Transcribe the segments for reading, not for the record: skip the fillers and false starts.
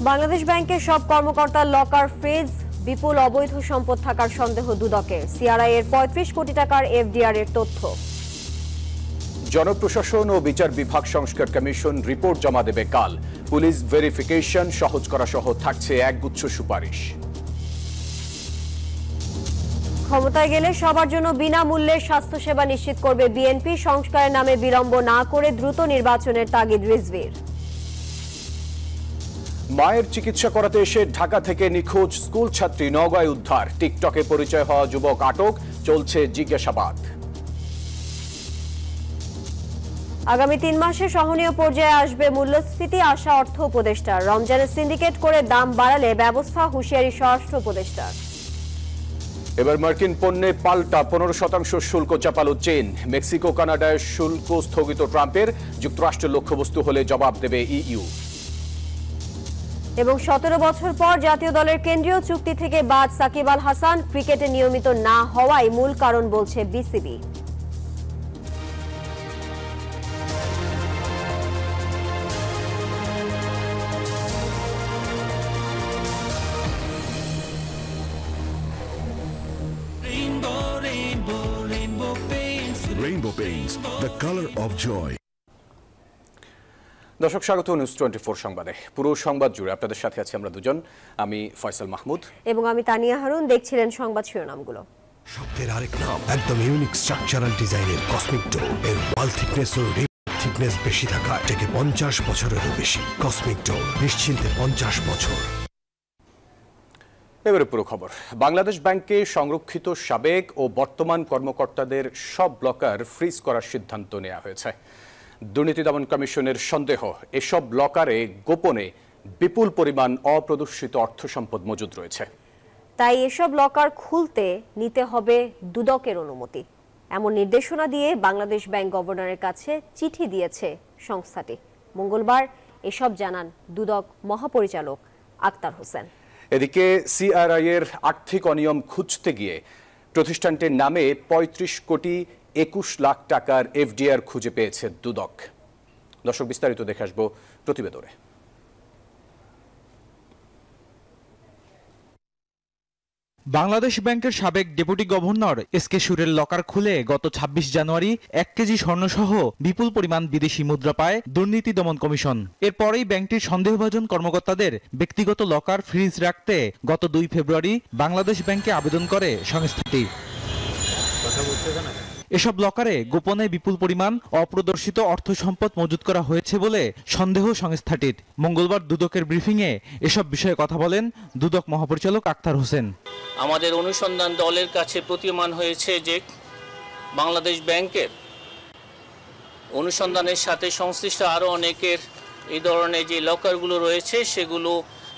বাংলাদেশ ব্যাংকের সব কর্মকর্তার লকার ফ্রিজ, বিপুল অবৈধ সম্পদ থাকার সন্দেহ দুদকের। সিআরআই এর ৩৫ কোটি টাকার এফডিআর এর তথ্য। জনপ্রশাসন ও বিচার বিভাগ সংস্কার কমিশন রিপোর্ট জমা দেবে কাল। পুলিশ ভেরিফিকেশন সহজ করা সহ থাকছে একগুচ্ছ সুপারিশ। ক্ষমতায় গেলে সবার জন্য বিনামূল্যে স্বাস্থ্যসেবা নিশ্চিত করবে বিএনপি। সংস্কারের নামে বিলম্ব না করে দ্রুত নির্বাচনের তাগিদ রিজভীর। মায়ের চিকিৎসা করাতে এসে ঢাকা থেকে নিখোঁজ স্কুল ছাত্রী নওগাঁয় উদ্ধার। টিকটকে পরিচয় হওয়া যুবক আটক, চলছে জিজ্ঞাসাবাদ। আগামী ৩ মাসে সহনীয় পর্যায়ে আসবে মূল্যস্ফীতি, আশা অর্থ উপদেষ্টার। রমজানে সিন্ডিকেট করে দাম বাড়ালে ব্যবস্থা, হুঁশিয়ারি স্বরাষ্ট্র উপদেষ্টার। এবার মার্কিন পণ্যে পাল্টা 15% শুল্ক চাপালো চীন। মেক্সিকো কানাডায় শুল্ক স্থগিত ট্রাম্পের, যুক্তরাষ্ট্রের লক্ষ্যবস্তু হলে জবাব দেবে ইইউ। এবং 17 বছর পর জাতীয় দলের কেন্দ্রীয় চুক্তি থেকে বাদ সাকিব আল হাসান। ক্রিকেটে নিয়মিত না হওয়াই মূল কারণ বলছে BCB. Rainbow Paints, the color of joy. দর্শক, স্বাগত নিউজ 24 সংবাদে। পুরো সংবাদ জুড়ে আপনাদের সাথে আছি আমরা দুজন, আমি ফয়সাল মাহমুদ এবং আমি তানিয়া হারুন। দেখছিলেন সংবাদ শিরোনামগুলো। শব্দের আরেক নাম, একদম ইউনিক স্ট্রাকচারাল ডিজাইনের কসমিক ডো। এর ওয়াল থিকনেস ও থিকনেস বেশি থাকা থেকে 50 বছরেরও বেশি। কসমিক ডো, নিশ্চিন্তে 50 বছর। এবারে পুরো খবর। বাংলাদেশ ব্যাংকে সংরক্ষিত সাবেক ও বর্তমান কর্মকর্তাদের সব লকার ফ্রিজ করার সিদ্ধান্ত নেওয়া হয়েছে। দুর্নীতি দমন কমিশনের সন্দেহ, এসব লকারে গোপনে বিপুল পরিমাণ অপ্রদর্শিত অর্থ সম্পদ মজুদ রয়েছে। তাই এসব লকার খুলতে নিতে হবে দুদকের অনুমতি। এমন নির্দেশনা দিয়ে বাংলাদেশ ব্যাংক গভর্নরের কাছে চিঠি দিয়েছে সংস্থাটি। মঙ্গলবার এসব জানান দুদক মহাপরিচালক আক্তার হোসেন। এদিকে সিআরআই এর আর্থিক অনিয়ম খুঁজতে গিয়ে প্রতিষ্ঠানটির নামে ৩৫ কোটি ২১ লাখ টাকার এফডিআর খুঁজে পেয়েছে দুদক। দর্শক, বিস্তারিত দেখে আসবো প্রতিবেদনে। বাংলাদেশ ব্যাংকের সাবেক ডেপুটি গভর্নর এসকে সুরের লকার খুলে গত ২৬ জানুয়ারি ১ কেজি স্বর্ণসহ বিপুল পরিমাণ বিদেশি মুদ্রা পায় দুর্নীতি দমন কমিশন। এরপরেই ব্যাংকটির সন্দেহভাজন কর্মকর্তাদের ব্যক্তিগত লকার ফ্রিজ রাখতে গত ২ ফেব্রুয়ারি বাংলাদেশ ব্যাংকে আবেদন করে সংস্থাটি। এসব লকারে গোপনে বিপুল পরিমাণ অপ্রদর্শিত অর্থ সম্পদ মজুত করা হয়েছে বলে সন্দেহ সংস্থাটির। মঙ্গলবার দুদকের ব্রিফিংয়ে এসব বিষয়ে কথা বলেন দুদক মহাপরিচালক আক্তার হোসেন। আমাদের অনুসন্ধান দলের কাছে প্রতীয়মান হয়েছে যে বাংলাদেশ ব্যাংকের অনুসন্ধানের সাথে সংশ্লিষ্ট আরও অনেকের এই ধরনের যে লকারগুলো রয়েছে সেগুলো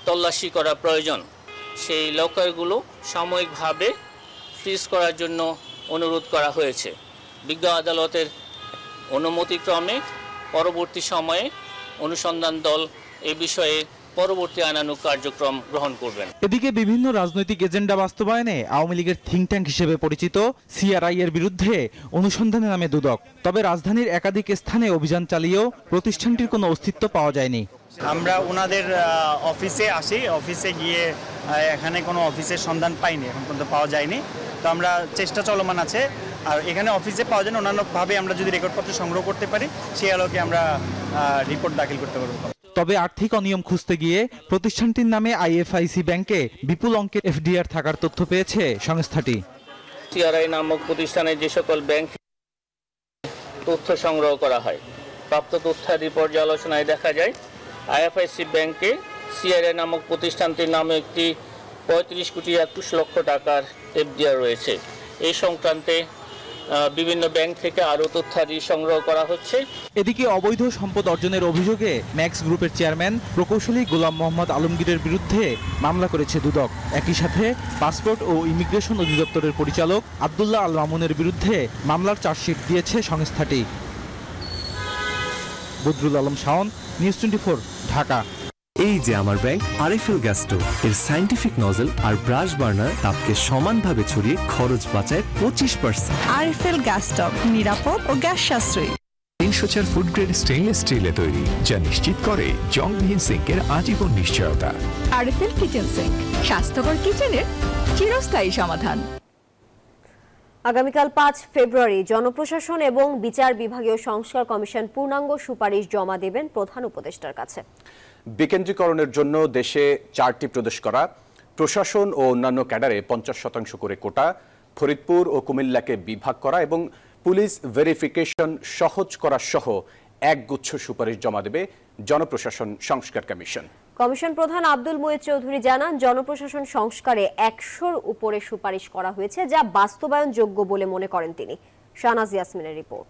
তল্লাশি করা প্রয়োজন। সেই লকারগুলো সাময়িকভাবে ফ্রিজ করার জন্য অনুরোধ করা হয়েছে। বিজ্ঞ আদালতের অনুমতিক্রমে পরবর্তী সময়ে অনুসন্ধান দল এ বিষয়ে পরবর্তী আইনানুগ কার্যক্রম গ্রহণ করবেন। এদিকে বিভিন্ন রাজনৈতিক এজেন্ডা বাস্তবায়নে আওয়ামী লীগের থিঙ্ক ট্যাঙ্ক হিসেবে পরিচিত সিআরআই এর বিরুদ্ধে অনুসন্ধানে নামে দুদক। তবে রাজধানীর একাধিক স্থানে অভিযান চালিয়েও প্রতিষ্ঠানটির কোনো অস্তিত্ব পাওয়া যায়নি। আমরা ওনাদের অফিসে আসি, অফিসে গিয়ে এখানে কোনো অফিসের সন্ধান পাইনি, এখন পর্যন্ত পাওয়া যায়নি। তো আমরা চেষ্টা চলমান আছে। আর এখানে অফিসে পাওয়া যায় না, অন্যান্যভাবে আমরা যদি রেকর্ডপত্র সংগ্রহ করতে পারি সেই আলোকে আমরা রিপোর্ট দাখিল করতে পারব। তবে আর্থিক অনিয়ম খুঁজতে গিয়ে প্রতিষ্ঠানটির নামে আইএফআইসি ব্যাংকে বিপুল অঙ্কের এফডিআর থাকার তথ্য পেয়েছে সংস্থাটি। সিআরআই নামক প্রতিষ্ঠানে যে সকল ব্যাংক তথ্য সংগ্রহ করা হয়, প্রাপ্ত তথ্যাদি পর্যালোচনায় দেখা যায় আইএফআইসি ব্যাংকে সিআরআই নামক প্রতিষ্ঠানটির নামে একটি ৩৫ কোটি ২১ লক্ষ টাকার এফডিআর রয়েছে। এই সংক্রান্তে বিভিন্ন ব্যাংক থেকে আরও তথ্যাদি সংগ্রহ করা হচ্ছে। এদিকে অবৈধ সম্পদ অর্জনের অভিযোগে ম্যাক্স গ্রুপের চেয়ারম্যান প্রকৌশলী গোলাম মোহাম্মদ আলমগীরের বিরুদ্ধে মামলা করেছে দুদক। একই সাথে পাসপোর্ট ও ইমিগ্রেশন অধিদপ্তরের পরিচালক আব্দুল্লাহ আল মামুনের বিরুদ্ধে মামলার চার্জশিট দিয়েছে সংস্থাটি। বদরুল আলম শাওন, নিউজ 24, ঢাকা। এই যে আমার ব্যাংক আরএফএল গ্যাস স্টোভ, এর সায়েন্টিফিক নজল আর ব্রাশ বার্নার তাপকে সমানভাবে ছড়িয়ে খরচ বাঁচায় 25%। আরএফএল গ্যাস স্টোভ নিরাপদ ও গ্যাস সাশ্রয়ী। এসোচার ফুড গ্রেড স্টেইনলেস স্টিলে তৈরি, যা নিশ্চিত করে জংবিহীন সিঙ্কের আজীবন নিশ্চয়তা। আরএফএল কিচেন সিঙ্ক, স্বাস্থ্যকর কিচেনের চিরস্থায়ী সমাধান। আগামীকাল 5 ফেব্রুয়ারি জনপ্রশাসন এবং বিচার বিভাগীয় সংস্কার কমিশন পূর্ণাঙ্গ সুপারিশ জমা দেবেন প্রধান উপদেষ্টার কাছে। বিকেন্দ্রীকরণের জন্য দেশে 4টি প্রদেশ করা, প্রশাসন ও অন্যান্য ক্যাডারে 50% করে কোটা, ফরিদপুর ও কুমিল্লাকে বিভাগ করা এবং পুলিশ ভেরিফিকেশন সহজ করা সহ একগুচ্ছ সুপারিশ জমা দেবে জনপ্রশাসন সংস্কার কমিশন। কমিশন প্রধান আব্দুল মুঈদ চৌধুরী জানান, জনপ্রশাসন সংস্কারে 100-র উপরে সুপারিশ করা হয়েছে, যা বাস্তবায়নযোগ্য বলে মনে করেন তিনি। শাহনাজ ইয়াসমিনের রিপোর্ট।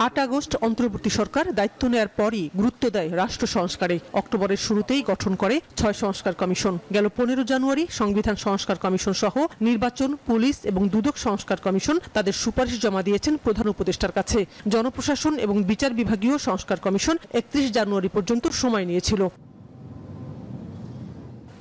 8 আগস্ট অন্তর্বর্তী সরকার দায়িত্ব নেয়ার পরই গুরুত্ব দেয় রাষ্ট্র সংস্কারে। অক্টোবরের শুরুতেই গঠন করে 6 সংস্কার কমিশন। গেল 15 জানুয়ারি সংবিধান সংস্কার কমিশন সহ নির্বাচন, পুলিশ এবং দুদক সংস্কার কমিশন তাদের সুপারিশ জমা দিয়েছেন প্রধান উপদেষ্টার কাছে। জনপ্রশাসন এবং বিচার বিভাগীয় সংস্কার কমিশন 31 জানুয়ারি পর্যন্ত সময় নিয়েছিল।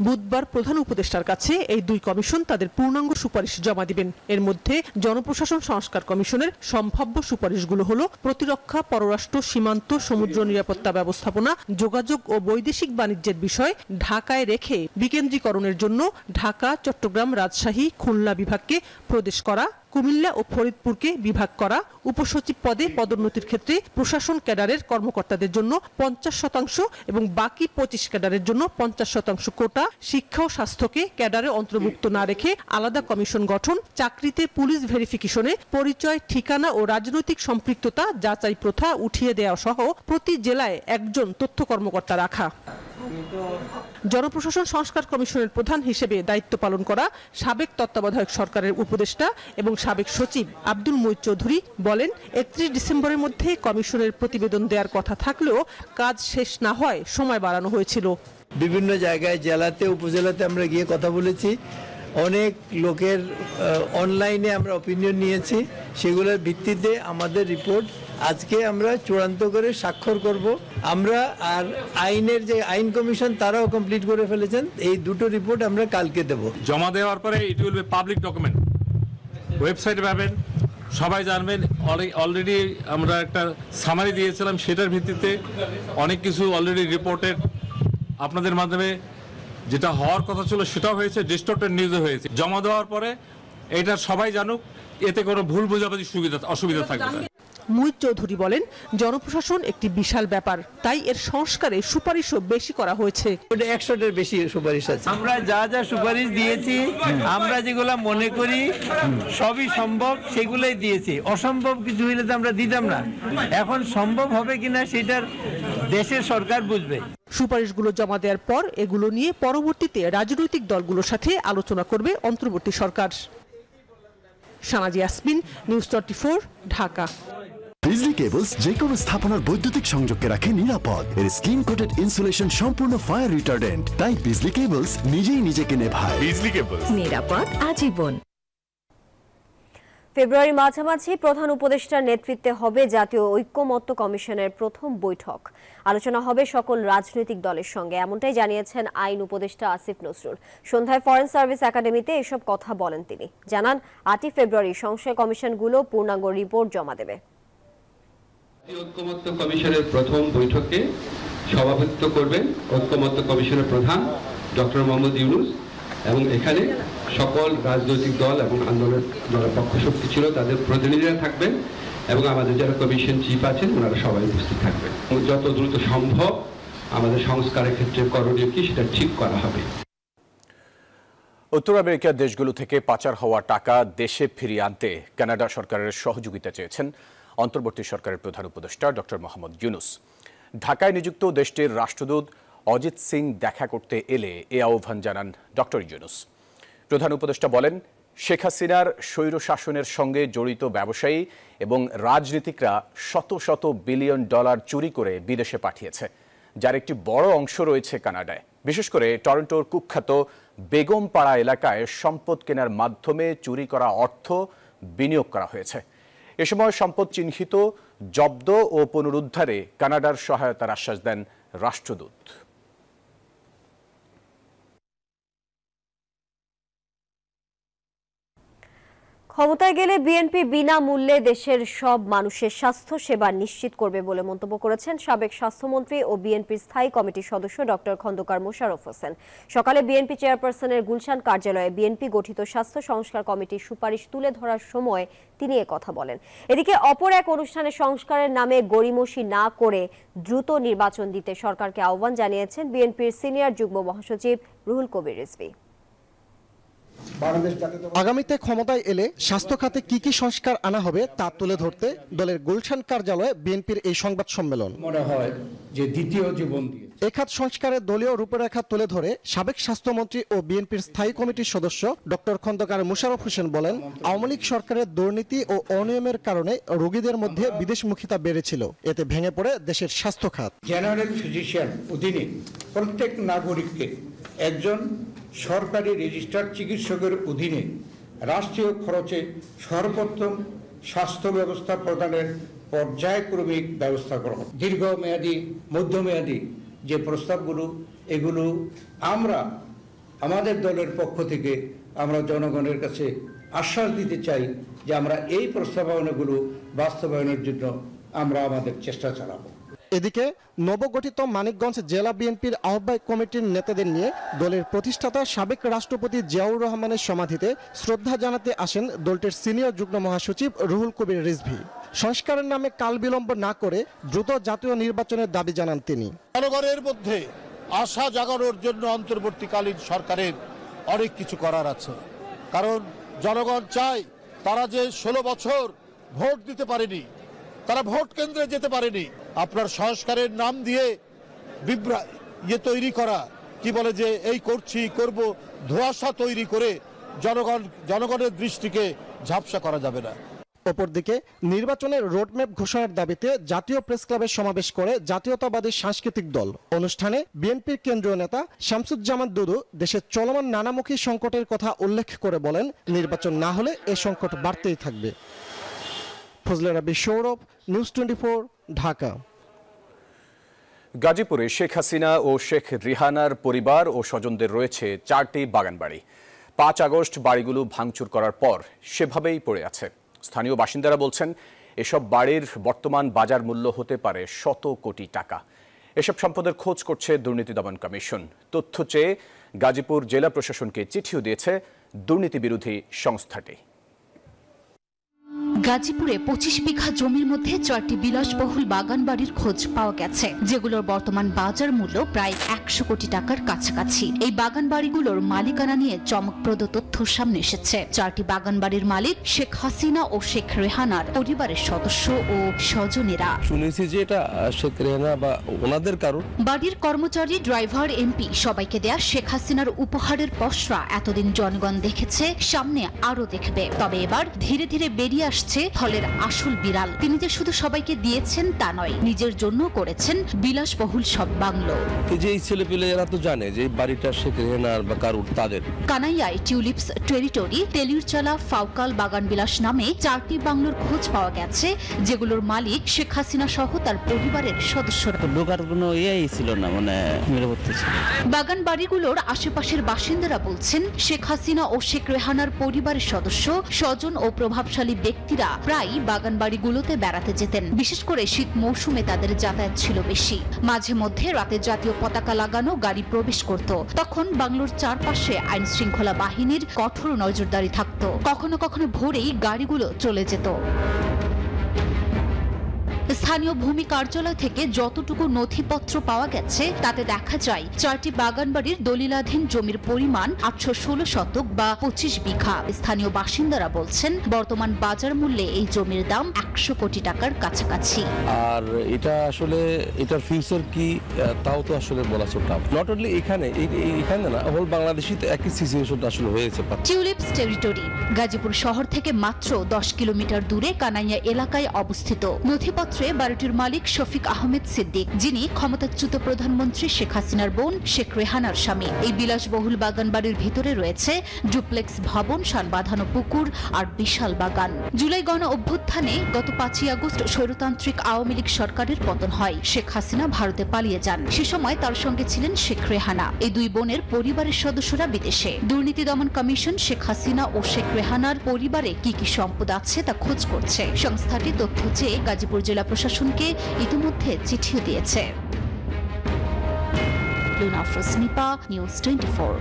বুধবার প্রধান উপদেষ্টার কাছে এই 2 কমিশন তাদের পূর্ণাঙ্গ সুপারিশ জমা দিবেন। এর মধ্যে জনপ্রশাসন সংস্কার কমিশনের সম্ভাব্য সুপারিশগুলো হলো প্রতিরক্ষা, পররাষ্ট্র, সীমান্ত, সমুদ্র নিরাপত্তা ব্যবস্থাপনা, যোগাযোগ ও বৈদেশিক বাণিজ্যের বিষয় ঢাকায় রেখে বিকেন্দ্রীকরণের জন্য ঢাকা, চট্টগ্রাম, রাজশাহী, খুলনা বিভাগকে প্রদেশ করা, কুমিল্লা ও ফরিদপুরকে বিভাগ করা, উপসচিব পদে পদোন্নতির ক্ষেত্রে প্রশাসন ক্যাডারের কর্মকর্তাদের জন্য 50% এবং বাকি 25 ক্যাডারের জন্য 50% কোটা, শিক্ষা ও স্বাস্থ্যকে ক্যাডারে অন্তর্ভুক্ত না রেখে আলাদা কমিশন গঠন, চাকরিতে পুলিশ ভেরিফিকেশনে পরিচয়, ঠিকানা ও রাজনৈতিক সম্পৃক্ততা যাচাই প্রথা উঠিয়ে দেওয়া সহ প্রতি জেলায় একজন তথ্য কর্মকর্তা রাখা। জনপ্রশাসন সংস্কার কমিশনের প্রধান হিসেবে দায়িত্ব পালন করা সাবেক তত্ত্বাবধায়ক সরকারের উপদেষ্টা এবং সাবেক সচিব আব্দুল মুঈদ চৌধুরী বলেন, 31 ডিসেম্বরের মধ্যে কমিশনের প্রতিবেদন দেওয়ার কথা থাকলেও কাজ শেষ না হয় সময় বাড়ানো হয়েছিল। বিভিন্ন জায়গায়, জেলাতে, উপজেলাতে আমরা গিয়ে কথা বলেছি। অনেক লোকের অনলাইনে আমরা অপিনিয়ন নিয়েছি। সেগুলোর ভিত্তিতে আমাদের রিপোর্ট আজকে আমরা চূড়ান্ত করে স্বাক্ষর করব। আমরা আর আইনের যে আইন কমিশন তারাও কমপ্লিট করে ফেলেছেন। এই দুটো রিপোর্ট আমরা কালকে দেব। জমা দেওয়ার পরে it will be public document, ওয়েবসাইটে পাবেন, সবাই জানবেন। অলরেডি আমরা একটা সামারি দিয়েছিলাম, সেটার ভিত্তিতে অনেক কিছু অলরেডি রিপোর্টেড আপনাদের মাধ্যমে যেটা হওয়ার কথা ছিল সেটাও হয়েছে, ডিস্টর্টেড নিউজও হয়েছে। জমা দেওয়ার পরে এটা সবাই জানুক, এতে কোনো ভুল বোঝাবুঝি অসুবিধা থাকবে না। মুঈদ চৌধুরী বলেন, জনপ্রশাসন একটি বিশাল ব্যাপার, তাই এর সংস্কারে সুপারিশও বেশি করা হয়েছে। 100-এর বেশি সুপারিশ আছে। আমরা যা যা সুপারিশ দিয়েছি, আমরা যেগুলা মনে করি সবই সম্ভব সেগুলোই দিয়েছি। অসম্ভব কিছু হইলে তো আমরা দিতাম না। এখন সম্ভব হবে কিনা সেটার দেশের সরকার বুঝবে। সুপারিশগুলো জমা দেওয়ার পর এগুলো নিয়ে পরবর্তীতে রাজনৈতিক দলগুলোর সাথে আলোচনা করবে অন্তর্বর্তী সরকার। শাহনাজ ইয়াসমিন, নিউজ 24, ঢাকা। বিজলি কেবলস যে কোনো স্থাপনার বৈদ্যুতিক সংযোগকে রাখে নিরাপদ। এর স্কিন কোটেড ইনসুলেশন সম্পূর্ণ ফায়ার রিটার্ডেন্ট, তাই বিজলি কেবলস নিজেই নিজেকে নেভায়। বিজলি কেবলস, নিরাপদ আজীবন। ফেব্রুয়ারি মাঝামাঝি প্রধান উপদেষ্টার নেতৃত্বে হবে জাতীয় ঐক্যমত্য কমিশনের প্রথম বৈঠক। আলোচনা হবে সকল রাজনৈতিক দলের সঙ্গে, এমনটাই জানিয়েছেন আইন উপদেষ্টা আসিফ নজরুল। সন্ধ্যায় ফরেন সার্ভিস একাডেমিতে এসব কথা বলেন তিনি। জানান, 8 ফেব্রুয়ারি সংশয় কমিশনগুলো পূর্ণাঙ্গ রিপোর্ট জমা দেবে। ঐক্যমত্য কমিশনের প্রথম বৈঠকে সভাপতিত্ব করবেন ঐক্যমত্য কমিশনের প্রধান ডক্টর মোহাম্মদ ইউনূস, এবং এখানে সকল রাজনৈতিক দল এবং আন্দোলনের যারা পক্ষশক্তি ছিল তাদের প্রতিনিধিরা থাকবেন, এবং আমাদের যারা কমিশন চিফ আছেন ওনারা সবাই উপস্থিত থাকবেন। যত দ্রুত সম্ভব আমাদের সংস্কারের ক্ষেত্রে করণীয় কি সেটা ঠিক করা হবে। উত্তর আমেরিকার দেশগুলো থেকে পাচার হওয়া টাকা দেশে ফিরিয়ে আনতে কানাডা সরকারের সহযোগিতা চেয়েছেন অন্তর্বর্তী সরকারের প্রধান উপদেষ্টা ডক্টর মোহাম্মদ ইউনূস। ঢাকায় নিযুক্ত দেশটির রাষ্ট্রদূত অজিত সিং দেখা করতে এলে এ আহ্বান জানান ডক্টর ইউনূস। প্রধান উপদেষ্টা বলেন, শেখ হাসিনার স্বৈরশাসনের সঙ্গে জড়িত ব্যবসায়ী এবং রাজনীতিকরা শত শত বিলিয়ন ডলার চুরি করে বিদেশে পাঠিয়েছে, যার একটি বড় অংশ রয়েছে কানাডায়। বিশেষ করে টরন্টোর কুখ্যাত বেগমপাড়া এলাকায় সম্পদ কেনার মাধ্যমে চুরি করা অর্থ বিনিয়োগ করা হয়েছে। এ সময় সম্পদ চিহ্নিত, জব্দ ও পুনরুদ্ধারে কানাডার সহায়তার আশ্বাস দেন রাষ্ট্রদূত। ক্ষমতায় গেলে বিএনপি বিনামূল্যে দেশের সব মানুষের স্বাস্থ্য সেবা নিশ্চিত করবে বলে মন্তব্য করেছেন সাবেক স্বাস্থ্যমন্ত্রী ও বিএনপির স্থায়ী কমিটির সদস্য ডক্টর খন্দকার মোশাররফ হোসেন। সকালে বিএনপি চেয়ারপারসনের গুলশান কার্যালয়ে বিএনপি গঠিত স্বাস্থ্য সংস্কার কমিটির সুপারিশ তুলে ধরার সময় তিনি কথা বলেন। এদিকে অপর এক অনুষ্ঠানে সংস্কারের নামে গড়িমসি না করে দ্রুত নির্বাচন দিতে সরকারকে আহ্বান জানিয়েছেন বিএনপির সিনিয়র যুগ্ম মহাসচিব রুহুল কবির রিজভী। আগামীতে ক্ষমতায় এলে স্বাস্থ্য খাতে কি কি সংস্কার আনা হবে তা তুলে ধরতে দলের গুলশান কার্যালয়ে বিএনপির এই সংবাদ সম্মেলন। মনে হয় যে দ্বিতীয় জীবন দিয়ে এই খাত সংস্কারের দলীয় রূপরেখা তুলে ধরে সাবেক স্বাস্থ্যমন্ত্রী ও বিএনপির স্থায়ী কমিটির সদস্য ডক্টর খন্দকার মোশাররফ হোসেন বলেন, আওয়ামী লীগ সরকারের দুর্নীতি ও অনিয়মের কারণে রোগীদের মধ্যে বিদেশমুখিতা বেড়েছিল, এতে ভেঙে পড়ে দেশের স্বাস্থ্য খাত। জেনারেল ফিজিশিয়ান অধীনে প্রত্যেক নাগরিককে একজন সরকারি রেজিস্টার্ড চিকিৎসকের অধীনে রাষ্ট্রীয় খরচে সর্বোত্তম স্বাস্থ্য ব্যবস্থা প্রদানের পর্যায়ক্রমিক ব্যবস্থা গ্রহণ। দীর্ঘমেয়াদী মধ্যমেয়াদী যে প্রস্তাবগুলো, এগুলো আমরা আমাদের দলের পক্ষ থেকে আমরা জনগণের কাছে আশ্বাস দিতে চাই যে আমরা এই প্রস্তাবনাগুলো বাস্তবায়নের জন্য আমরা আমাদের চেষ্টা চালাবো। এদিকে নবগঠিত মানিকগঞ্জ জেলা বিএনপির আহ্বায়ক কমিটির নেতাদের নিয়ে দলের প্রতিষ্ঠাতা সাবেক রাষ্ট্রপতি জিয়াউর রহমানের সমাধিতে শ্রদ্ধা জানাতে আসেন দলটির সিনিয়র যুগ্ম মহাসচিব রুহুল কবির রিজভী। সংস্কারের নামে কাল বিলম্ব না করে দ্রুত জাতীয় নির্বাচনের দাবি জানান তিনি। জনগণের মধ্যে আশা জাগানোর জন্য অন্তর্বর্তীকালীন সরকারের অনেক কিছু করার আছে, কারণ জনগণ চায় তারা যে 16 বছর ভোট দিতে পারেনি, তারা ভোট কেন্দ্রে যেতে পারেনি। আপনার সংস্কারের নাম দিয়ে তৈরি করা, কি বলে যে এই করছি করব, ধোঁয়াশা তৈরি করে জনগণের দৃষ্টিকে ঝাপসা করা যাবে না। অপরদিকে নির্বাচনের রোডম্যাপ ঘোষণার দাবিতে জাতীয় প্রেস ক্লাবের সমাবেশ করে জাতীয়তাবাদী সাংস্কৃতিক দল। অনুষ্ঠানে বিএনপির কেন্দ্রীয় নেতা শামসুজ্জামান দুদু দেশের চলমান নানামুখী সংকটের কথা উল্লেখ করে বলেন, নির্বাচন না হলে এ সংকট বাড়তেই থাকবে। ফজলে রাব্বি সৌরভ, নিউজ 24, ঢাকা। গাজীপুরে শেখ হাসিনা ও শেখ রিহানার পরিবার ও স্বজনদের রয়েছে 4টি বাগানবাড়ি। 5 আগস্ট বাড়িগুলো ভাঙচুর করার পর সেভাবেই পড়ে আছে। স্থানীয় বাসিন্দারা বলছেন, এসব বাড়ির বর্তমান বাজার মূল্য হতে পারে শত কোটি টাকা। এসব সম্পদের খোঁজ করছে দুর্নীতি দমন কমিশন। তথ্য চেয়ে গাজীপুর জেলা প্রশাসনকে চিঠিও দিয়েছে দুর্নীতি বিরোধী সংস্থাটি। গাজীপুরে 25 বিঘা জমির মধ্যে 4টি বিলাসবহুল বাগান বাড়ির খোঁজ পাওয়া গেছে, যেগুলোর বর্তমান বাজার মূল্য প্রায় 100 কোটি টাকার কাছাকাছি। এই বাগান বাড়িগুলোর মালিকানা নিয়ে চমকপ্রদ তথ্য সামনে এসেছে। 4টি বাগান বাড়ির মালিক শেখ হাসিনা ও শেখ রেহানার পরিবারের সদস্য ও স্বজনেরা। শুনেছি যে এটা শেখ রেহানা বা ওনাদের কারণ। বাড়ির কর্মচারী, ড্রাইভার, এমপি সবাইকে দেয়া শেখ হাসিনার উপহারের পসরা এতদিন জনগণ দেখেছে, সামনে আরো দেখবে। তবে এবার ধীরে ধীরে বেরিয়ে আসছে ফলের আসল বিড়াল। তিনি যে শুধু সবাইকে দিয়েছেন তা নয়, নিজের জন্য করেছেন বিলাসবহুল সব বাংলো। এই যে এই ছেলেপেলে এরা তো জানে যে বাড়িটা শেখ রেহানার বা কারুর তাদের। কানাইয়ায় টিউলিপস টেরিটরি, তেলিরচালা, ফাউকাল বাগান বিলাস নামে 4টি বাংলোর খোঁজ পাওয়া গেছে, যেগুলোর মালিক শেখ হাসিনা সহ তার পরিবারের সদস্যরা। ঢোকার কোনো ইয়েই ছিল না, মানে নিরাপত্তা ছিল। বাগান বাড়িগুলোর আশেপাশের বাসিন্দারা বলছেন, শেখ হাসিনা ও শেখ রেহানার পরিবারের সদস্য, স্বজন ও প্রভাবশালী ব্যক্তিরা প্রায় বাগান বাড়িগুলোতে বেড়াতে যেতেন। বিশেষ করে শীত মৌসুমে তাদের যাতায়াত ছিল বেশি। মাঝে মধ্যে রাতে জাতীয় পতাকা লাগানো গাড়ি প্রবেশ করত। তখন বাংলোর চারপাশে আইন শৃঙ্খলা বাহিনীর কঠোর নজরদারি থাকত। কখনো কখনো ভোরেই গাড়িগুলো চলে যেত। স্থানীয় ভূমি কার্যালয় থেকে যতটুকু নথিপত্র পাওয়া গেছে তাতে দেখা যায় 4টি বাগানবাড়ির দলিলাধীন জমির পরিমাণ 816 শতক বা 25 বিঘা। স্থানীয় বাসিন্দারা বলছেন, বর্তমান বাজার মূল্যে এই জমির দাম 100 কোটি টাকার কাছাকাছি। আর এটা আসলে এটার ফিউচার কি তাও তো আসলে বলা ছোটা। নট অনলি এখানে না, হোল বাংলাদেশে একই সিচুয়েশনটা আসলে হয়েছে। টিউলিপস টেরিটরি গাজীপুর শহর থেকে মাত্র 10 কিলোমিটার দূরে কানাইয়া এলাকায় অবস্থিত। নথিপত্রে সূত্রে বাড়িটির মালিক শফিক আহমেদ সিদ্দিক, যিনি ক্ষমতাচ্যুত প্রধানমন্ত্রী শেখ হাসিনার বোন শেখ রেহানার স্বামী। এই বিলাসবহুল বাগান বাড়ির ভিতরে রয়েছে ডুপ্লেক্স ভবন, শান বাঁধানো পুকুর আর বিশাল বাগান। জুলাই গণ অভ্যুত্থানে গত 5ই আগস্ট স্বৈরতান্ত্রিক আওয়ামী লীগ সরকারের পতন হয়। শেখ হাসিনা ভারতে পালিয়ে যান। সে সময় তার সঙ্গে ছিলেন শেখ রেহানা। এই দুই বোনের পরিবারের সদস্যরা বিদেশে। দুর্নীতি দমন কমিশন শেখ হাসিনা ও শেখ রেহানার পরিবারে কি কি সম্পদ আছে তা খোঁজ করছে। সংস্থাটি তথ্য চেয়ে গাজীপুর জেলা প্রশাসনকে ইতিমধ্যে চিঠিও দিয়েছে। নিউজ 24।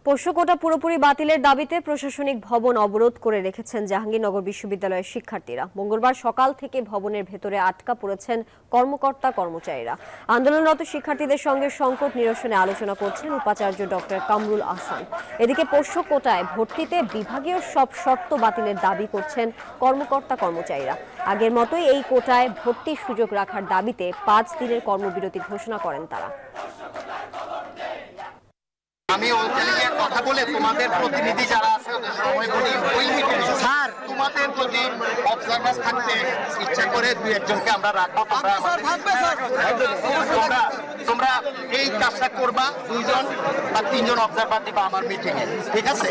পোষ্য কোটা পুরোপুরি বাতিলের দাবিতে প্রশাসনিক ভবন অবরোধ করে রেখেছেন জাহাঙ্গীরনগর বিশ্ববিদ্যালয়ের শিক্ষার্থীরা। মঙ্গলবার সকাল থেকে ভবনের ভেতরে আটকা পড়েছেন কর্মকর্তা কর্মচারীরা। আন্দোলনরত শিক্ষার্থীদের সঙ্গে সংকট নিরসনে আলোচনা করছেন উপাচার্য ডক্টর কামরুল আহসান। এদিকে পোষ্য কোটায় ভর্তিতে বিভাগীয় সব শর্ত বাতিলের দাবি করছেন কর্মকর্তা কর্মচারীরা। আগের মতোই এই কোটায় ভর্তির সুযোগ রাখার দাবিতে 5 দিনের কর্মবিরতি ঘোষণা করেন তারা। আমি ওখানে গিয়ে কথা বলে তোমাদের প্রতিনিধি যারা আছে ওদের সময় বলি ওই মিটিং স্যার তোমাদের যদি অবজারভার থাকতে ইচ্ছা করে 2-1 জনকে আমরা রাখবো। তোমরা এই কাজটা করবা, 2 জন বা 3 জন অবজারভার দিবা আমার মিটিং এ, ঠিক আছে?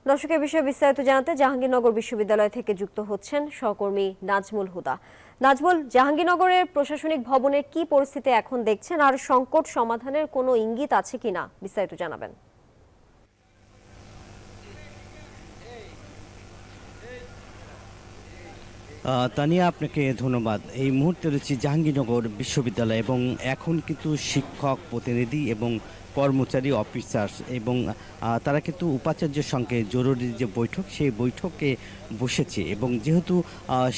দর্শকের বিষয়ে বিস্তারিত জানাতে জাহাঙ্গীরনগর বিশ্ববিদ্যালয় থেকে যুক্ত হচ্ছেন সহকর্মী নাজমুল হুদা। নাজমুল, জাহাঙ্গীরনগরের প্রশাসনিক ভবনের কি পরিস্থিতি এখন দেখছেন, আর সংকট সমাধানের কোনো ইঙ্গিত আছে কিনা বিস্তারিত জানাবেন। তানিয়া, আপনাকে ধন্যবাদ। এই মুহূর্তে রয়েছে জাহাঙ্গীরনগর বিশ্ববিদ্যালয় এবং এখন কিন্তু শিক্ষক প্রতিনিধি এবং কর্মচারী অফিসার্স এবং তারা কিন্তু উপাচার্যের সঙ্গে জরুরি যে বৈঠক সেই বৈঠকে বসেছে এবং যেহেতু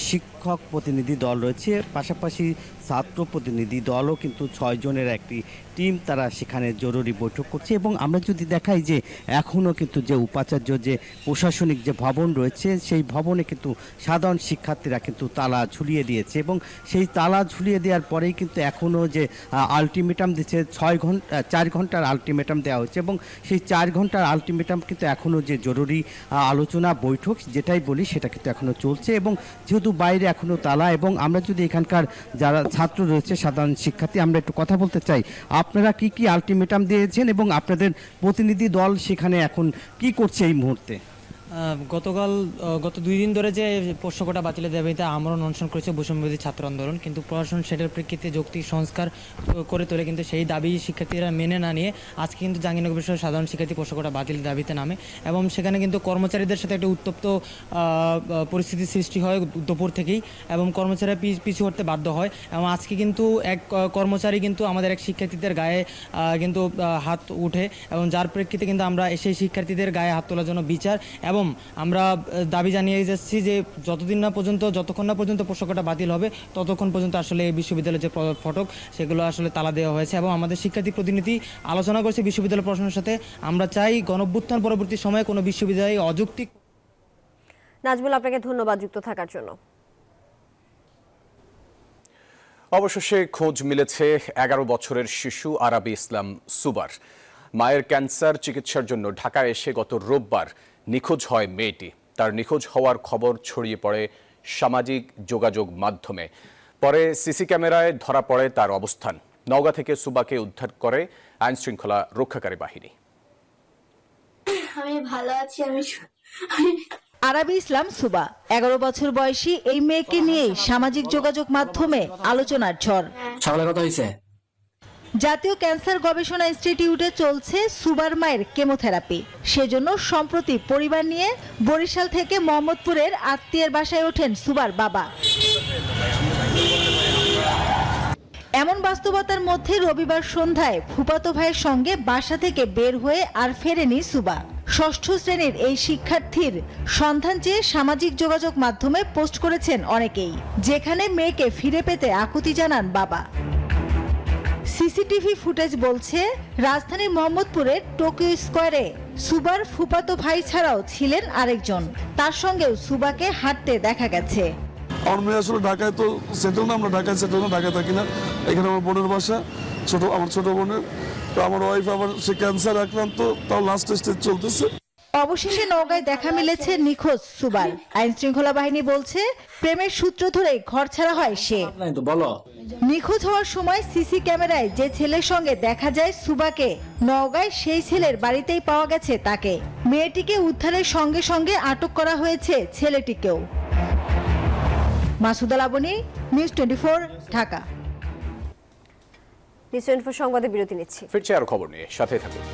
শিক্ষক প্রতিনিধি দল রয়েছে, পাশাপাশি ছাত্র প্রতিনিধি দলও কিন্তু 6 জনের একটি টিম তারা সেখানে জরুরি বৈঠক করছে। এবং আমরা যদি দেখাই যে এখনও কিন্তু যে উপাচার্য যে প্রশাসনিক যে ভবন রয়েছে সেই ভবনে কিন্তু সাধারণ শিক্ষার্থীরা কিন্তু তালা ঝুলিয়ে দিয়েছে এবং সেই তালা ঝুলিয়ে দেওয়ার পরেই কিন্তু এখনও যে আলটিমেটাম দিচ্ছে 4 ঘন্টার আলটিমেটাম দেওয়া হচ্ছে এবং সেই 4 ঘন্টার আলটিমেটাম কিন্তু এখনও যে জরুরি আলোচনা বৈঠক যেটাই বলি সেটা কিন্তু এখনও চলছে এবং যেহেতু বাইরে এখনও তালা এবং আমরা যদি এখানকার যারা ছাত্র রয়েছে সাধারণ শিক্ষার্থী আমরা একটু কথা বলতে চাই, আপনারা কি কি আলটিমেটাম দিয়েছেন এবং আপনাদের প্রতিনিধি দল সেখানে এখন কি করছে এই মুহূর্তে? গত 2 দিন ধরে যে পোষ্য কোটা বাতিলের দাবিতে আমরণ অনশন করেছে বৈষম্যবিরোধী ছাত্র আন্দোলন, কিন্তু প্রশাসন সেটার প্রেক্ষিতে যৌক্তিক সংস্কার করে তোলে, কিন্তু সেই দাবি শিক্ষার্থীরা মেনে না নিয়ে আজকে কিন্তু জাহাঙ্গীরনগর বিশ্ববিদ্যালয়ের সাধারণ শিক্ষার্থী পোষ্য কোটা বাতিলের দাবিতে নামে এবং সেখানে কিন্তু কর্মচারীদের সাথে একটা উত্তপ্ত পরিস্থিতির সৃষ্টি হয় দুপুর থেকেই এবং কর্মচারীরা পিছু হটতে বাধ্য হয় এবং আজকে কিন্তু এক কর্মচারী কিন্তু আমাদের এক শিক্ষার্থীদের গায়ে কিন্তু হাত উঠে এবং যার প্রেক্ষিতে কিন্তু আমরা সেই শিক্ষার্থীদের গায়ে হাত তোলার জন্য বিচার এবং আমরা দাবি জানিয়ে যাচ্ছি যে যতক্ষণ না পর্যন্ত পোষ্য কোটা বাতিল হবে ততক্ষণ পর্যন্ত আসলে এই বিশ্ববিদ্যালয়ের যে ফটক সেগুলো আসলে তালা দেওয়া হয়েছে এবং আমাদের শিক্ষার্থী প্রতিনিধি আলোচনা করছে বিশ্ববিদ্যালয় প্রশাসনের সাথে। আমরা চাই গণঅভ্যুত্থান পরবর্তী সময়ে কোনো বিশ্ববিদ্যালয় অযৌক্তিক। নাজমুল, আপনাকে ধন্যবাদ যুক্ত থাকার জন্য। অবশেষে খোঁজ মিলেছে 11 বছরের শিশু আরাবি ইসলাম সুবার। মায়ের ক্যান্সার চিকিৎসার জন্য ঢাকায় এসে গত রোববার নিখোঁজ হয় মেয়েটি। তার নিখোঁজ হওয়ার খবর ছড়িয়ে পড়ে সামাজিক যোগাযোগ মাধ্যমে। পরে সিসি ক্যামেরায় ধরা পড়ে তার অবস্থান। নওগাঁ থেকে সুবাকে উদ্ধার করে আইন শৃঙ্খলা রক্ষাকারী বাহিনী। আমি ভালো আছি। আরাবি ইসলাম সুবা 11 বছর বয়সী এই মেয়েকে নিয়েই সামাজিক যোগাযোগ মাধ্যমে আলোচনার ঝড়। সকালে কথা হয়েছে। জাতীয় ক্যান্সার গবেষণা ইনস্টিটিউটে চলছে সুবার মায়ের কেমোথেরাপি। সেজন্য সম্প্রতি পরিবার নিয়ে বরিশাল থেকে মোহাম্মদপুরের আত্মীয়ের বাসায় ওঠেন সুবার বাবা। এমন বাস্তবতার মধ্যে রবিবার সন্ধ্যায় ফুফাতো ভাইয়ের সঙ্গে বাসা থেকে বের হয়ে আর ফেরেনি সুবা। 6ষ্ঠ শ্রেণীর এই শিক্ষার্থীর সন্ধান চেয়ে সামাজিক যোগাযোগ মাধ্যমে পোস্ট করেছেন অনেকেই, যেখানে মেয়েকে ফিরে পেতে আকুতি জানান বাবা। সিসিটিভি ফুটেজ বলছে রাজধানীর মোহাম্মদপুরের টোকিও স্কোয়ারে সুবার ফুফাতো ভাই ছাড়াও ছিলেন আরেকজন। তার সঙ্গেও সুবাকে হাঁটতে দেখা গেছে। আমার মেয়ে আসলে ঢাকায় তো সেটেল না, আমরা ঢাকায় সেটেল না, ঢাকায় থাকি না। এখানে আমার বোনের বাসা, আমার ছোট বোনের। তো আমার ওয়াইফ আবার সে ক্যান্সার আক্রান্ত, তাও লাস্ট স্টেজ চলতেছে। অবশেষে নওগাঁয় দেখা মিলেছে নিখোঁজ সুবার। আইন শৃঙ্খলা বাহিনী বলছে প্রেমের সূত্র ধরে ঘর ছাড়া হয় সে। নিখোঁজ হওয়ার সময় সিসি ক্যামেরায় যে ছেলের সঙ্গে দেখা যায় সুবাকে, নওগাঁয় সেই ছেলের বাড়িতেই পাওয়া গেছে তাকে। মেয়েটিকে উদ্ধারের সঙ্গে সঙ্গে আটক করা হয়েছে ছেলেটিকেও। মাসুদা লাবনী, নিউজ 24, ঢাকা। নিউজ 24 সংবাদে বিরতি নিচ্ছি, ফিরছে আরো খবর নিয়ে, সাথে থাকুন।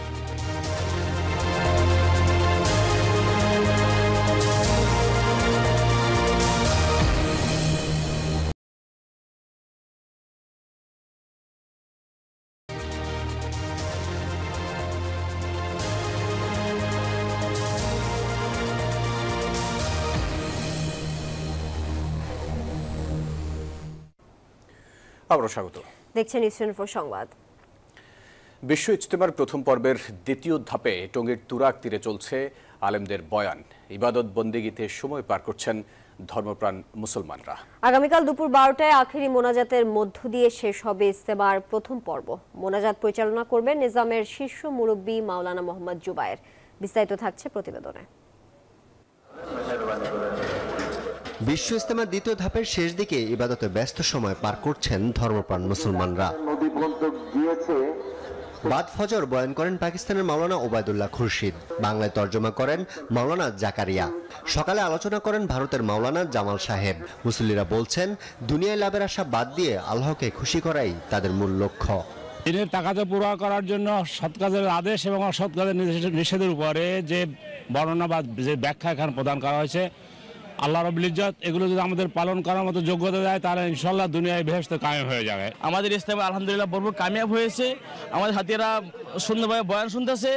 আবারও স্বাগত, দেখছেন নিউজ 24 সংবাদ। বিশ্ব ইজতেমার প্রথম পর্বের দ্বিতীয় ধাপে টঙ্গীর তুরাগ তীরে চলছে আলেমদের বয়ান। ইবাদত বন্দেগীতে সময় পার করছেন ধর্মপ্রাণ মুসলমানরা। আগামীকাল দুপুর 12টায় আখেরি মোনাজাতের মধ্য দিয়ে শেষ হবে ইজতেমার প্রথম পর্ব। মোনাজাত পরিচালনা করবেন নিজামের শীর্ষ মুরব্বী মাওলানা মোহাম্মদ জুবায়ের। বিস্তারিত থাকছে প্রতিবেদনে। বিশ্ব ইজতেমার দ্বিতীয় ধাপের শেষ দিকে ইবাদতে ব্যস্ত সময় পার করছেন ধর্মপ্রাণ মুসলমানরা। বাদ ফজর বয়ান করেন পাকিস্তানের মাওলানা ওবায়দুল্লাহ খুরশিদ, বাংলায় তর্জমা করেন মাওলানা জাকারিয়া। সকালে আলোচনা করেন ভারতের মাওলানা জামাল সাহেব। মুসল্লিরা বলছেন দুনিয়ায় লাভের আশা বাদ দিয়ে আল্লাহকে খুশি করাই তাদের মূল লক্ষ্য। দিনের তাকাতে পুরা করার জন্য সৎ কাজের আদেশ এবং অসৎ কাজের নিষেধের উপরে যে বর্ণনা বা যে ব্যাখ্যা এখানে প্রদান করা হয়েছে, আল্লাহ রাব্বুল ইজ্জত এগুলো যদি আমাদের পালন করার মতো যোগ্যতা দেয় তাহলে ইনশাল্লাহ দুনিয়ায় বেহেশতে কায়েম হয়ে যাবে। আমাদের ইসলামে আলহামদুলিল্লাহ ভরপুর কামিয়াব হয়েছে। আমাদের হাতিরা সুন্দরভাবে বয়ান শুনতেছে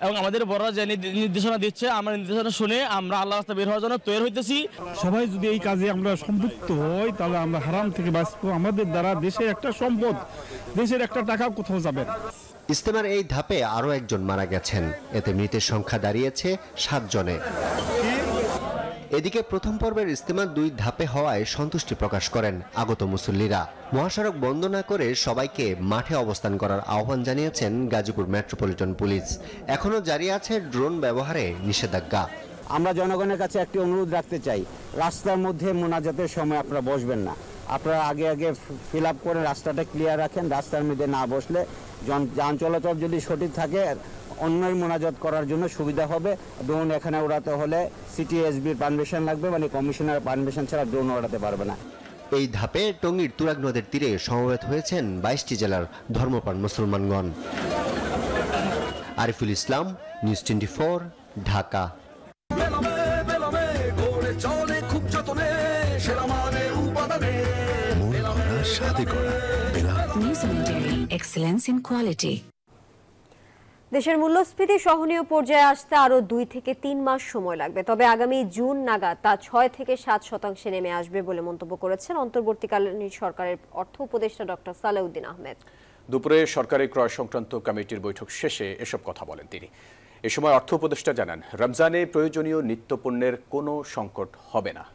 এবং আমাদের বড়রা যে নির্দেশনা দিচ্ছে আমরা নির্দেশনা শুনে আমরা আল্লাহ রাস্তা বের হওয়ার জন্য তৈরি হইতেছি। সবাই যদি এই কাজে আমরা সম্পৃক্ত হই তাহলে আমরা হারাম থেকে বাঁচবো। আমাদের দ্বারা দেশের একটা সম্পদ, দেশের একটা টাকা কোথাও যাবে না। ইজতেমার এই ধাপে আরও একজন মারা গেছেন, এতে মৃতের সংখ্যা দাঁড়িয়েছে 7 জনে। এদিকে প্রথম পর্বের ইজতেমা 2 ধাপে হওয়ায় সন্তুষ্টি প্রকাশ করেন আগত মুসল্লিরা। মহাসড়ক বন্ধ না করে সবাইকে মাঠে অবস্থান করার আহ্বান জানিয়েছেন গাজীপুর মেট্রোপলিটন পুলিশ। এখনও জারি আছে ড্রোন ব্যবহারে নিষেধাজ্ঞা। আমরা জনগণের কাছে একটি অনুরোধ রাখতে চাই, রাস্তার মধ্যে মোনাজাতের সময় আপনারা বসবেন না। আপনারা আগে ফিল আপ করে রাস্তাটা ক্লিয়ার রাখেন। রাস্তার মধ্যে না বসলে যান চলাচল যদি সঠিক থাকে অন্যের মোনাজাত করার জন্য সুবিধা হবে। ড্রোন এখানে উড়াতে হলে সিটিএসবির পারমিশন লাগবে, মানে কমিশনার পারমিশন ছাড়া ড্রোন উড়াতে পারবে না। এই ধাপে টঙ্গীর তুরাগ নদের তীরে সমবেত হয়েছেন 22টি জেলার ধর্মপ্রাণ মুসলমানগণ। Ariful Islam, news 24, Dhaka. Excellence in quality. দেশের মূল্যস্ফীতি সহনীয় পর্যায়ে আসতে আরো 2 থেকে 3 মাস সময় লাগবে, তবে আগামী জুন নাগাদ তা 6 থেকে 7% নেমে আসবে বলে মন্তব্য করেছেন অন্তর্বর্তীকালীন সরকারের অর্থ উপদেষ্টা ডক্টর সালেউদ্দিন আহমেদ। দুপুরে সরকারি ক্রয় সংক্রান্ত কমিটির বৈঠক শেষে এসব কথা বলেন তিনি। এ সময় অর্থ উপদেষ্টা জানান, রমজানে প্রয়োজনীয় নিত্যপণ্যের কোনো সংকট হবে না।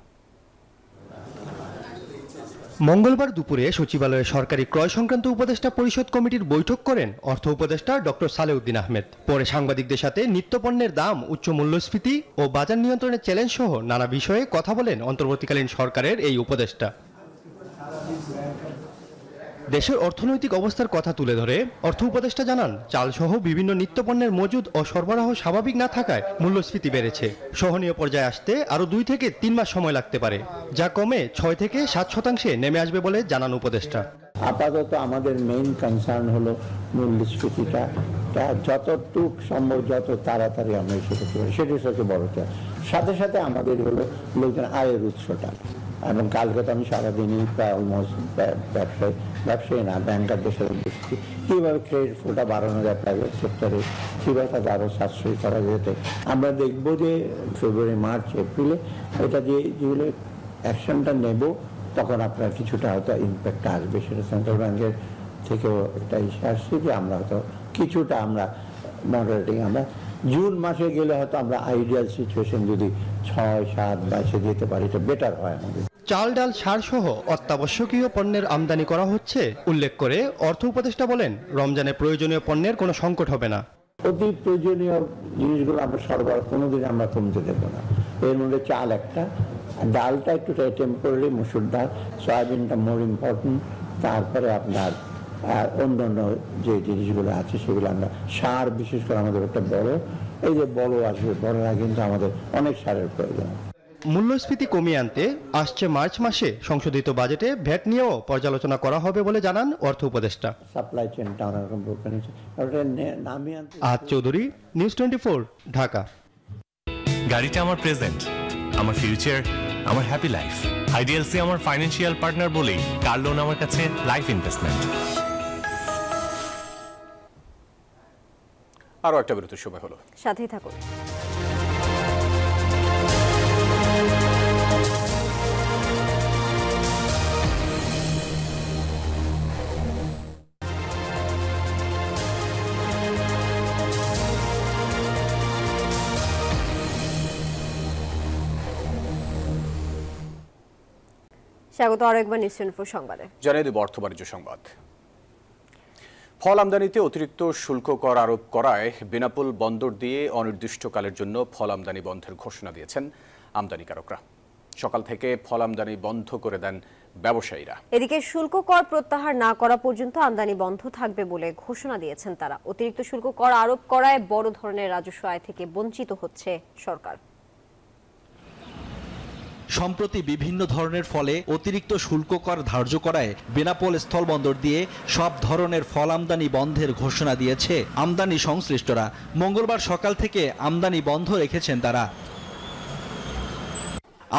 মঙ্গলবার দুপুরে সচিবালয়ে সরকারি ক্রয় সংক্রান্ত উপদেষ্টা পরিষদ কমিটির বৈঠক করেন অর্থ উপদেষ্টা ডক্টর সালেউদ্দিন আহমেদ। পরে সাংবাদিকদের সাথে নিত্যপণ্যের দাম, উচ্চ মূল্যস্ফীতি ও বাজার নিয়ন্ত্রণের চ্যালেঞ্জ সহ নানা বিষয়ে কথা বলেন অন্তর্বর্তীকালীন সরকারের এই উপদেষ্টা। দেশের অর্থনৈতিক অবস্থার কথা তুলে ধরে অর্থ উপদেষ্টা জানান, চালসহ বিভিন্ন নিত্যপণ্যের মজুদ ও সরবরাহ স্বাভাবিক না থাকায় মূল্যস্ফীতি বেড়েছে। সহনীয় পর্যায়ে আসতে আরও 2 থেকে 3 মাস সময় লাগতে পারে, যা কমে 6 থেকে 7% নেমে আসবে বলে জানান উপদেষ্টা। আপাতত আমাদের মেইন কনসার্ন হলো মূল্যস্ফীতিটা যতটুক সম্ভব যত তাড়াতাড়ি আমরা সেটা করি, সেটাই সবচেয়ে বড় চাপ। সাথে সাথে আমাদের হলো লোকজন আয়ের উৎসটা, এবং কালকে তো আমি সারাদিনই প্রায় অলমোস্ট ব্যবসায়ী না ব্যাংকারদের সাথে দেখছি কীভাবে ক্রেডিট ফ্লোটা বাড়ানো যায় প্রাইভেট সেক্টরে, কীভাবে তাকে আরও সাশ্রয়ী করা যেতে। আমরা দেখবো যে ফেব্রুয়ারি, মার্চ, এপ্রিলে এটা যেগুলো অ্যাকশনটা নেব তখন আপনার কিছুটা হয়তো ইম্প্যাক্ট আসবে। সেটা সেন্ট্রাল ব্যাংকের থেকেও একটা ইস্যু আসছে যে আমরা হয়তো কিছুটা আমরা মডারেটিং আমরা জুন মাসে গেলে হয়তো আমরা আইডিয়াল সিচুয়েশন যদি 6, 7 মাসে যেতে পারি এটা বেটার হয় আমাদের। চাল, ডাল, সার সহ অত্যাবশ্যকীয় পণ্যের আমদানি করা হচ্ছে উল্লেখ করে অর্থ উপদেষ্টা বলেন, রমজানে প্রয়োজনীয় পণ্যের কোনো সংকট হবে না। অতি প্রয়োজনীয় জিনিসগুলো আমরা সরবরাহ কোনোদিন আমরা কমতে দেবো না। এর মধ্যে চাল একটা, ডালটা একটু টেম্পোরারি, মসুর ডাল, সয়াবিনটা মোর ইম্পর্টেন্ট, তারপরে আপনার অন্যান্য যে জিনিসগুলো আছে সেগুলো আমরা সার, বিশেষ করে আমাদের একটা এই যে বড় আসবে, বড়রা কিন্তু আমাদের অনেক সারের প্রয়োজন। মূল্যস্ফীতি কমিয়ে আনতে আসছে মার্চ মাসে সংশোধিত বাজেটে ভ্যাট নিয়েও পর্যালোচনা করা হবে বলে জানান অর্থ উপদেষ্টা। সাপ্লাই চেনটা অনেকরকম ব্রোকেন হয়েছে, নামিয়ে আনতে। আজ চৌধুরী, নিউজ 24, ঢাকা। গাড়িটা আমার প্রেজেন্ট, আমার ফিউচার, আমার হ্যাপি লাইফ। আইডিএলসি আমার ফাইন্যান্সিয়াল পার্টনার বলেই কার লোন আমার কাছে লাইফ ইনভেস্টমেন্ট। আরো একটা বিরতির সময় হলো, সাথেই থাকুন। স্বাগত আরো একবার নিউজ 24 সংবাদে। জানিয়ে দেব অর্থ বাণিজ্য সংবাদ। ফল আমদানিতে অতিরিক্ত শুল্ক কর আরোপ করায় বেনাপোল বন্দর দিয়ে অনির্দিষ্টকালের জন্য ফল আমদানি বন্ধের ঘোষণা দিয়েছেন আমদানিকারকরা। সকাল থেকে ফল আমদানি বন্ধ করে দেন ব্যবসায়ীরা। এদিকে শুল্ক কর প্রত্যাহার না করা পর্যন্ত আমদানি বন্ধ থাকবে বলে ঘোষণা দিয়েছেন তারা। অতিরিক্ত শুল্ক কর আরোপ করায় বড় ধরনের রাজস্ব আয় থেকে বঞ্চিত হচ্ছে সরকার। সম্প্রতি বিভিন্ন ধরনের ফলে অতিরিক্ত শুল্ক কর ধার্য করায় বেনাপোল স্থলবন্দর দিয়ে সব ধরনের ফল আমদানি বন্ধের ঘোষণা দিয়েছে আমদানি সংশ্লিষ্টরা। মঙ্গলবার সকাল থেকে আমদানি বন্ধ রেখেছেন তারা।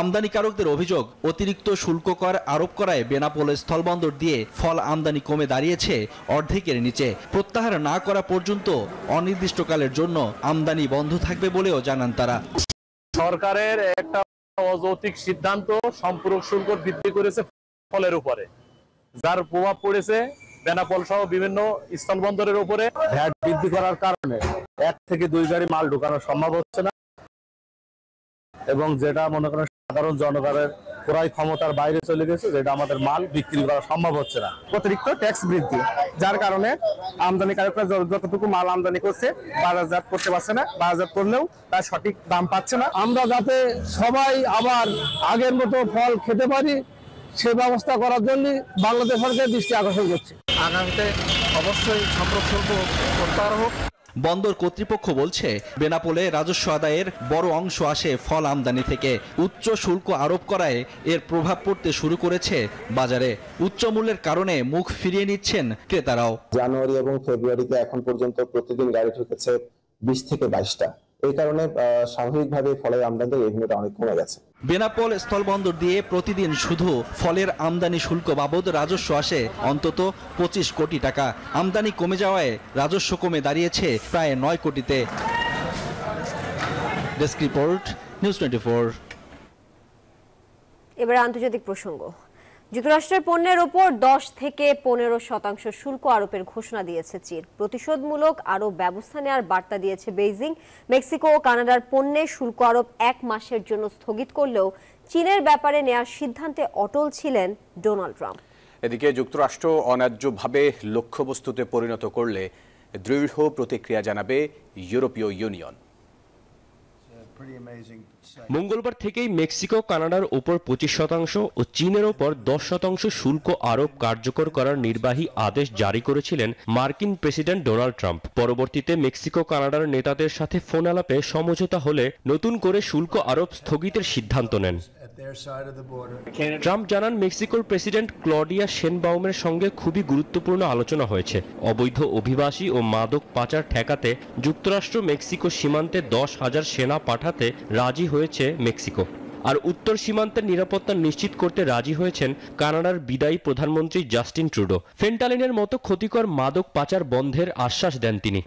আমদানিকারকদের অভিযোগ, অতিরিক্ত শুল্ক কর আরোপ করায় বেনাপোল স্থলবন্দর দিয়ে ফল আমদানি কমে দাঁড়িয়েছে অর্ধেকের নিচে। প্রত্যাহার না করা পর্যন্ত অনির্দিষ্টকালের জন্য আমদানি বন্ধ থাকবে বলেও জানান তারা। সরকারের একটা অযৌক্তিক সিদ্ধান্ত সম্পূরক শুল্ক বৃদ্ধি করেছে ফলের উপরে, যার প্রভাব পড়েছে বেনাপোল সহ বিভিন্ন স্থলবন্দরের উপরে। ভ্যাট বৃদ্ধি করার কারণে 1 থেকে 2 গাড়ি মাল ঢোকানো সম্ভব হচ্ছে না, এবং যেটা মনে করেন সাধারণ জনগণের ক্রয় ক্ষমতার বাইরে চলে গেছে, যেটা আমাদের মাল বিক্রি করা সম্ভব হচ্ছে না। অতিরিক্ত ট্যাক্স বৃদ্ধি, যার কারণে আমদানিকারকরা যতটুকু মাল আমদানি করছে বাজারজাত করতে পারছে না, বাজারজাত করলেও তার সঠিক দাম পাচ্ছে না। আমরা যাতে সবাই আবার আগের মতো ফল খেতে পারি সে ব্যবস্থা করার জন্য বাংলাদেশ সরকার দৃষ্টি আকর্ষণ করছে। আগামীতে অবশ্যই সম্পর্ক শুল্ক প্রত্যাহার হোক। বন্দর কর্তৃপক্ষ বলছে, বেনাপোলে রাজস্ব আদায়ের বড় অংশ আসে ফল আমদানি থেকে। উচ্চ শুল্ক আরোপ করায় এর প্রভাব পড়তে শুরু করেছে বাজারে। উচ্চ মূল্যের কারণে মুখ ফিরিয়ে নিচ্ছেন ক্রেতারাও। জানুয়ারি এবং ফেব্রুয়ারিতে এখন পর্যন্ত প্রতিদিন গাড়ি ঢুকেছে 20 থেকে 22টা। এই কারণে স্বাভাবিকভাবে ফলের আমদানির রেভিনিউটা অনেক কমে গেছে। বেনাপোল স্থলবন্দর দিয়ে প্রতিদিন শুধু ফলের আমদানি শুল্ক বাবদ রাজস্ব আসে অন্তত 25 কোটি টাকা। আমদানি কমে যাওয়ায় রাজস্ব কমে দাঁড়িয়েছে প্রায় 9 কোটিতে। Desk report, news 24। এবার আন্তর্জাতিক প্রসঙ্গ। যুক্তরাষ্ট্রের পণ্যের ওপর 10 থেকে 15% শুল্ক আরোপের ঘোষণা দিয়েছে চীন। প্রতিশোধমূলক আরও ব্যবস্থা নেওয়ার বার্তা দিয়েছে বেইজিং। মেক্সিকো ও কানাডার পণ্যে শুল্ক আরোপ 1 মাসের জন্য স্থগিত করলেও চীনের ব্যাপারে নেওয়ার সিদ্ধান্তে অটল ছিলেন ডোনাল্ড ট্রাম্প। এদিকে যুক্তরাষ্ট্র অন্যায্যভাবে লক্ষ্যবস্তুতে পরিণত করলে দৃঢ় প্রতিক্রিয়া জানাবে ইউরোপীয় ইউনিয়ন। মঙ্গলবার থেকেই মেক্সিকো কানাডার উপর 25% ও চীনের ওপর 10% শুল্ক আরোপ কার্যকর করার নির্বাহী আদেশ জারি করেছিলেন মার্কিন প্রেসিডেন্ট ডোনাল্ড ট্রাম্প। পরবর্তীতে মেক্সিকো কানাডার নেতাদের সাথে ফোন আলাপে সমঝোতা হলে নতুন করে শুল্ক আরোপ স্থগিতের সিদ্ধান্ত নেন। ট্রাম্প জানান, মেক্সিকোর প্রেসিডেন্ট ক্লডিয়া শেনবাউমের সঙ্গে খুবই গুরুত্বপূর্ণ আলোচনা হয়েছে। অবৈধ অভিবাসী ও মাদক পাচার ঠেকাতে যুক্তরাষ্ট্র মেক্সিকো সীমান্তে 10,000 সেনা পাঠাতে রাজি হয়েছে মেক্সিকো। আর উত্তর সীমান্তের নিরাপত্তা নিশ্চিত করতে রাজি হয়েছেন কানাডার বিদায়ী প্রধানমন্ত্রী জাস্টিন ট্রুডো। ফেন্টালিনের মতো ক্ষতিকর মাদক পাচার বন্ধের আশ্বাস দেন তিনি।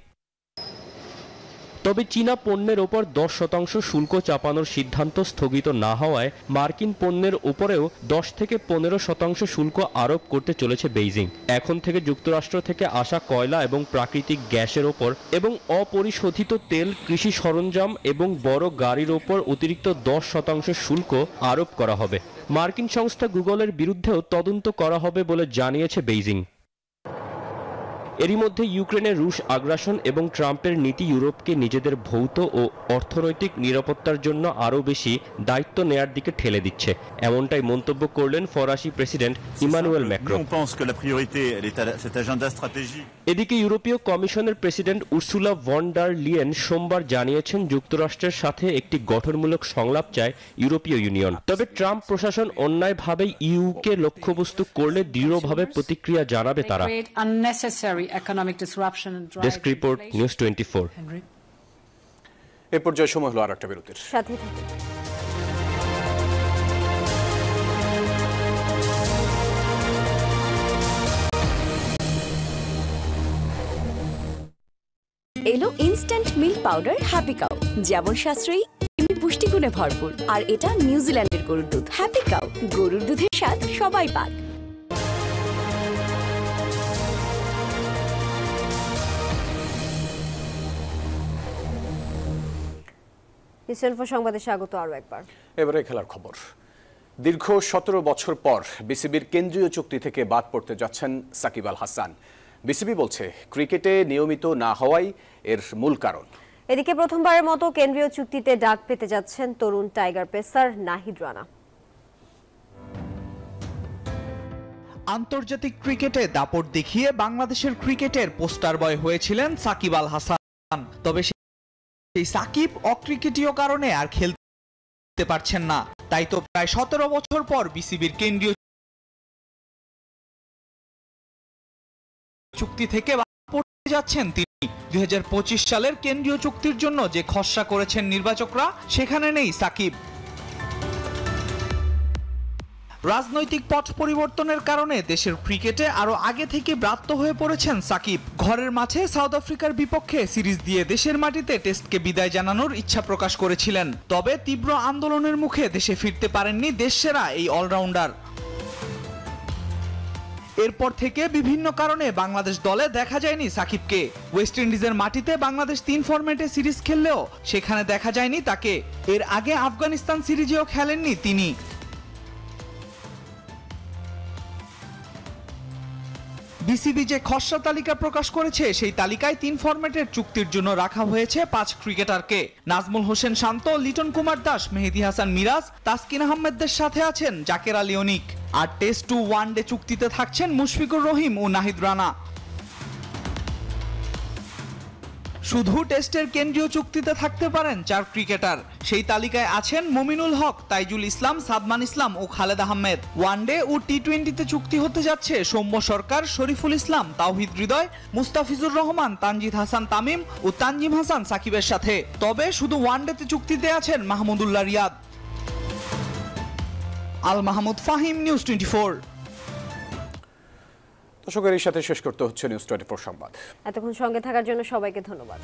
তবে চীনা পণ্যের ওপর 10% শুল্ক চাপানোর সিদ্ধান্ত স্থগিত না হওয়ায় মার্কিন পণ্যের উপরেও 10 থেকে 15% শুল্ক আরোপ করতে চলেছে বেইজিং। এখন থেকে যুক্তরাষ্ট্র থেকে আসা কয়লা এবং প্রাকৃতিক গ্যাসের ওপর এবং অপরিশোধিত তেল, কৃষি সরঞ্জাম এবং বড় গাড়ির ওপর অতিরিক্ত 10% শুল্ক আরোপ করা হবে। মার্কিন সংস্থা গুগলের বিরুদ্ধেও তদন্ত করা হবে বলে জানিয়েছে বেইজিং। এরই মধ্যে ইউক্রেনের রুশ আগ্রাসন এবং ট্রাম্পের নীতি ইউরোপকে নিজেদের ভৌত ও অর্থনৈতিক নিরাপত্তার জন্য আরও বেশি দায়িত্ব নেয়ার দিকে ঠেলে দিচ্ছে, এমনটাই মন্তব্য করলেন ফরাসি প্রেসিডেন্ট ইমানুয়েল ম্যাক্রন। এদিকে ইউরোপীয় কমিশনের president Ursula von der Leyen সোমবার জানিয়েছেন যুক্তরাষ্ট্রের সাথে একটি গঠনমূলক সংলাপ চায় ইউরোপীয় ইউনিয়ন। তবে ট্রাম্প প্রশাসন অন্যায়ভাবে ইউকে লক্ষ্যবস্তু করলে দৃঢ়ভাবে প্রতিক্রিয়া জানাবে তারা। Desk report, news 24। এ পর্যায়ে সময় হলো আর একটা বিরতির। সাথে থাকুন। এলো instant milk powder happy cow, যেমন সাশ্রয়ী তেমনি পুষ্টিগুণে ভরপুর। আর এটা নিউজিল্যান্ডের গরুর দুধ। হ্যাপি কাউ, গরুর দুধের স্বাদ সবাই পাক। সংবাদে স্বাগত আরো একবার। এবারে খেলার খবর। দীর্ঘ 17 বছর পর বিসিবির কেন্দ্রীয় চুক্তি থেকে বাদ পড়তে যাচ্ছেন সাকিব আল হাসান। বিসিবি বলছে ক্রিকেটে নিয়মিত না হওয়াই এর মূল কারণ। এদিকে প্রথমবারের মতো কেন্দ্রীয় চুক্তিতে ডাক পেতে যাচ্ছেন তরুণ টাইগার পেসার নাহিদ রানা। আন্তর্জাতিক ক্রিকেটে দাপট দেখিয়ে বাংলাদেশের ক্রিকেটের পোস্টার বয় হয়েছিলেন সাকিব আল হাসান। তবে সেই সাকিব অক্রিকেটীয় কারণে আর খেলতে পারছেন না। তাই তো প্রায় 17 বছর পর বিসিবির কেন্দ্রীয় চুক্তি থেকে পড়তে যাচ্ছেন তিনি। 2025 সালের কেন্দ্রীয় চুক্তির জন্য যে খসড়া করেছেন নির্বাচকরা, সেখানে নেই সাকিব। রাজনৈতিক পট পরিবর্তনের কারণে দেশের ক্রিকেটে আরো আগে থেকে ব্রাত্য হয়ে পড়েছেন সাকিব। ঘরের মাঠে সাউথ আফ্রিকার বিপক্ষে সিরিজ দিয়ে দেশের মাটিতে টেস্টকে বিদায় জানানোর ইচ্ছা প্রকাশ করেছিলেন। তবে তীব্র আন্দোলনের মুখে দেশে ফিরতে পারেননি দেশসেরা এই অলরাউন্ডার। এরপর থেকে বিভিন্ন কারণে বাংলাদেশ দলে দেখা যায়নি সাকিবকে। ওয়েস্ট ইন্ডিজের মাটিতে বাংলাদেশ 3 ফরম্যাটে সিরিজ খেললেও সেখানে দেখা যায়নি তাকে। এর আগে আফগানিস্তান সিরিজেও খেলেননি তিনি। বিসিবি যে খসড়া তালিকা প্রকাশ করেছে, সেই তালিকায় 3 ফরম্যাটের চুক্তির জন্য রাখা হয়েছে 5 ক্রিকেটারকে। নাজমুল হোসেন শান্ত, লিটন কুমার দাস, মেহেদী হাসান মিরাজ, তাসকিন আহমেদদের সাথে আছেন জাকের আলী অনিক। আর টেস্ট টু ওয়ানডে চুক্তিতে থাকছেন মুশফিকুর রহিম ও নাহিদ রানা। শুধু টেস্টের কেন্দ্রীয় চুক্তিতে থাকতে পারেন 4 ক্রিকেটার। সেই তালিকায় আছেন মুমিনুল হক, তাইজুল ইসলাম, সাদমান ইসলাম ও খালেদ আহমেদ। ওয়ানডে ও টি20তে চুক্তি হতে যাচ্ছে সৌম্য সরকার, শরীফুল ইসলাম, তাওহিদ হৃদয়, মুস্তাফিজুর রহমান, তানজিদ হাসান তামিম ও তানজিম হাসান সাকিবের সাথে। তবে শুধু ওয়ানডেতে চুক্তিতে আছেন মাহমুদুল্লাহ রিয়াদ। আল মাহমুদ ফাহিম, নিউজ 24। দর্শকের সাথে শেষ করতে হচ্ছে নিউজ 24 সংবাদ। এতক্ষণ সঙ্গে থাকার জন্য সবাইকে ধন্যবাদ।